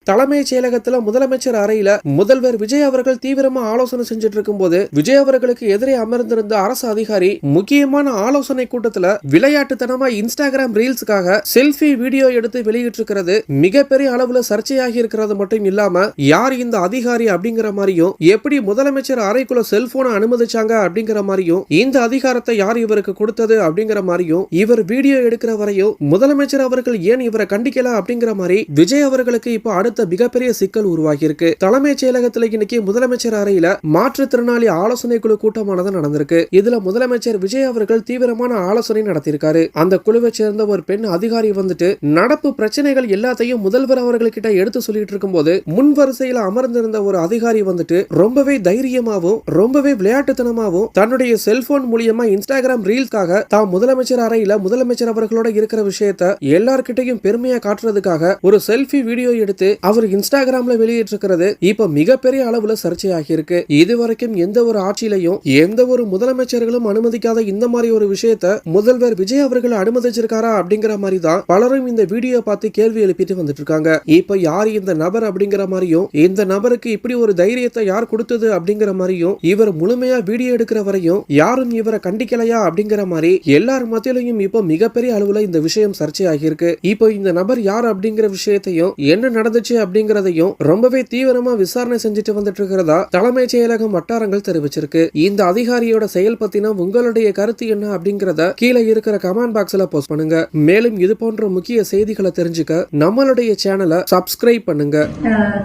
தலைமைச் செயலகத்துல முதலமைச்சர் அறையில முதல்வர் விஜய் அவர்கள் தீவிரமா ஆலோசனை செஞ்சுட்டு இருக்கும் போது விஜய் அவர்களுக்கு எதிரே அமர்ந்திருந்த அரசு அதிகாரி முக்கியமான ஆலோசனை கூட்டத்துல விளையாட்டுத்தனமா இன்ஸ்டாகிராம் ரீல்ஸுக்காக செல்ஃபி வீடியோ எடுத்து வெளியிட்டிருக்கிறது மிகப்பெரிய அளவுல சர்ச்சையாகி இருக்கிறது மட்டும் இல்லாம யார் இந்த அதிகாரி அப்படிங்கிற மாதிரியும் எப்படி முதலமைச்சர் அறைக்குள்ள செல்போனை அனுமதிச்சாங்க அப்படிங்கிற மாதிரியும் இந்த அதிகாரத்தை யார் இவருக்கு கொடுத்தது அப்படிங்கிற மாதிரியும் இவர் வீடியோ எடுக்கிற வரையும் முதலமைச்சர் அவர்கள் ஏன் இவரை கண்டிக்கல அப்படிங்கிற மாதிரி விஜய் அவர்களுக்கு இப்ப அடுத்த மிகப்பெரிய சிக்கல் உருவாகி இருக்கு. தலைமைச் செயலகத்தில் இன்னைக்கு முதலமைச்சர் அறையில மாற்றுத்திறனாளி ஆலோசனை குழு கூட்டமானது நடந்திருக்கு. இதுல முதலமைச்சர் விஜய் அவர்கள் தீவிரமான ஆலோசனை நடத்தியிருக்காரு. அந்த குழுவை சேர்ந்த ஒரு பெண் அதிகாரி வந்துட்டு நடப்பு பிரச்சனைகள் எல்லாத்தையும் முதல்வர் அவர்கள்கிட்ட எடுத்து சொல்லிட்டு இருக்கும் போது முன் வரிசையில அமர்ந்திருந்த ஒரு அதிகாரி வந்துட்டு ரொம்பவே தைரியமாவும் ரொம்பவே விளையாட்டுத்தனமாவும் தன்னுடைய செல்போன் மூலியமா இன்ஸ்டாகிராம் ரீல்ஸ்க்காக தான் முதலமைச்சர் அறையில முதலமைச்சர் அவர்களோட இருக்கிற விஷயத்த எல்லார்கிட்டையும் பெருமையா காட்டுறதுக்காக ஒரு செல்ஃபி வீடியோ எடுத்து அவர் இன்ஸ்டாகிராம்ல வெளியிட்டிருக்கிறது இப்ப மிகப்பெரிய அளவுல சர்ச்சையாகி இருக்கு. இதுவரைக்கும் எந்த ஒரு ஆட்சியிலையும் எந்த ஒரு முதலமைச்சர்களும் அனுமதிக்காத இந்த மாதிரி ஒரு விஷயத்த முதல்வர் விஜய் அவர்கள் அனுமதிச்சிருக்காரா அப்படிங்கிற மாதிரி தான் பலரும் இந்த வீடியோ பார்த்து கேள்வி எழுப்பிட்டு வந்துட்டு இருக்காங்க. இப்ப யார் இந்த நபர் அப்படிங்கிற மாதிரியும் இந்த நபருக்கு இப்படி ஒரு தைரியத்தை யார் கொடுத்தது அப்படிங்கிற மாதிரியும் இவர் முழுமையா வீடியோ எடுக்கிற வரையும் யாரும் இவரை கண்டிக்கலையா அப்படிங்கிற மாதிரி எல்லார் மத்தியிலையும் இப்ப மிகப்பெரிய அளவுல இந்த விஷயம் சர்ச்சையாகி இருக்கு. இப்போ இந்த நபர் யார் அப்படிங்கிற விஷயத்தையும் என்ன நடந்துச்சு அப்படிங்கறதையும் ரொம்பவே தீவிரமா விசாரணை செஞ்சுட்டு வந்துட்டு இருக்கிறதா தலைமைச் செயலகம் வட்டாரங்கள் தெரிவிச்சிருக்கு. இந்த அதிகாரியோட செயல் பத்தின உங்களுடைய கருத்து என்ன அப்படிங்கறத கீழே இருக்கிற கமெண்ட் பாக்ஸ்ல போஸ்ட் பண்ணுங்க. மேலும் இது போன்ற முக்கிய செய்திகளை தெரிஞ்சுக்க நம்மளுடைய சேனலை சப்ஸ்கிரைப் பண்ணுங்க.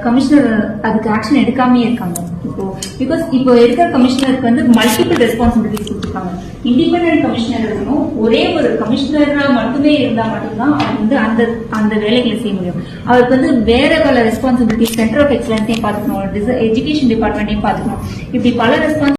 கமிஷனர் அதுக்கு ஆக்ஷன் எடுக்காம இருக்காங்க. இப்போ இருக்கிற கமிஷனருக்கு வந்து மல்டிபிள் ரெஸ்பான்சிபிலிட்டிஸ் கொடுத்துருக்காங்க. இண்டிபெண்டன்ட் கமிஷனர் இருக்கணும். ஒரே ஒரு கமிஷனரா மட்டுமே இருந்தா மட்டும்தான் அவர் வந்து அந்த வேலைகளை செய்ய முடியும். அவருக்கு வந்து வேற பல ரெஸ்பான்சிபிலிட்டி சென்டர் ஆஃப் எக்ஸலன்ஸையும் பார்த்துக்கணும், எஜுகேஷன் டிபார்ட்மெண்ட்டையும் பார்த்துக்கணும். இப்படி பல ரெஸ்பான்சிபிலிட்டி